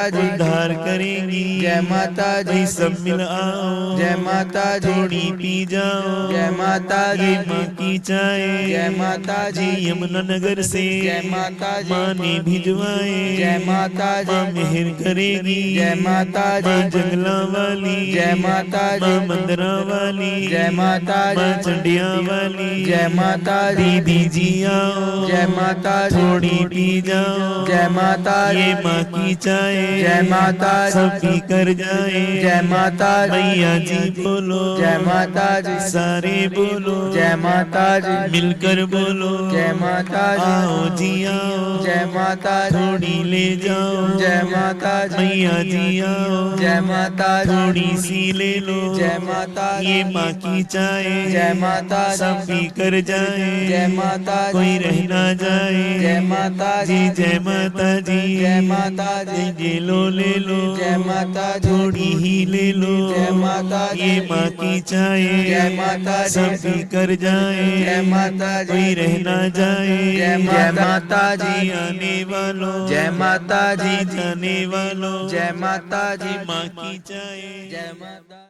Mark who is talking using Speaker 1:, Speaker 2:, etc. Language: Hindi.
Speaker 1: जी,
Speaker 2: उद्धार करेंगी।
Speaker 1: जय माता जी,
Speaker 2: भाई सब मिल आओ,
Speaker 1: जय माता जी,
Speaker 2: थोड़ी पी जाओ,
Speaker 1: जय माता जी,
Speaker 2: ये माँ की चाय।
Speaker 1: जय माता
Speaker 2: जी
Speaker 1: जी,
Speaker 2: यमुना नगर से
Speaker 1: जय माता जी,
Speaker 2: माँ ने भिजवाए।
Speaker 1: जय माता जी,
Speaker 2: माँ मेहर करेगी।
Speaker 1: जय माता
Speaker 2: माँ
Speaker 1: जी,
Speaker 2: जंगला वाली,
Speaker 1: जय माता जी,
Speaker 2: माँ मंदरा वाली,
Speaker 1: जय माता जी,
Speaker 2: माँ चंडिया वाली,
Speaker 1: जय माता जी,
Speaker 2: दीदी जी आओ,
Speaker 1: जय माता जी,
Speaker 2: थोड़ी पी जाओ,
Speaker 1: जय माता जी,
Speaker 2: ये माँ की चाय।
Speaker 1: जय माता जी,
Speaker 2: सब पी कर जाए।
Speaker 1: जय माता जी,
Speaker 2: मैया जी बोलो,
Speaker 1: जय माता जी,
Speaker 2: सारे बोलो,
Speaker 1: जय माता जी,
Speaker 2: मिलकर बोलो,
Speaker 1: जय माता जी,
Speaker 2: आओ जी आओ,
Speaker 1: जय माता जी,
Speaker 2: थोड़ी ले जाओ,
Speaker 1: जय माता जी,
Speaker 2: मैया जी आओ,
Speaker 1: जय माता जी,
Speaker 2: थोड़ी सी ले लो,
Speaker 1: जय माता जी,
Speaker 2: ये माँ की चाय।
Speaker 1: जय माता जी,
Speaker 2: सब पी कर जाए,
Speaker 1: जय माता जी,
Speaker 2: कोई रह ना जाए।
Speaker 1: जय माता
Speaker 2: जी
Speaker 1: जी,
Speaker 2: जय माता जी,
Speaker 1: जय माता जी,
Speaker 2: ये लो ले लो,
Speaker 1: जय माता जी,
Speaker 2: थोड़ी ही ले लो,
Speaker 1: जय माता जी,
Speaker 2: ये माँ की चाय।
Speaker 1: जय माता जी,
Speaker 2: सब पी कर जाए,
Speaker 1: जय माता जी,
Speaker 2: कोई रह ना जाए।
Speaker 1: जय माता जी,
Speaker 2: आने वालों,
Speaker 1: जय माता जी,
Speaker 2: जाने वालों,
Speaker 1: जय माता जी,
Speaker 2: माँ की चाय।
Speaker 1: जय माता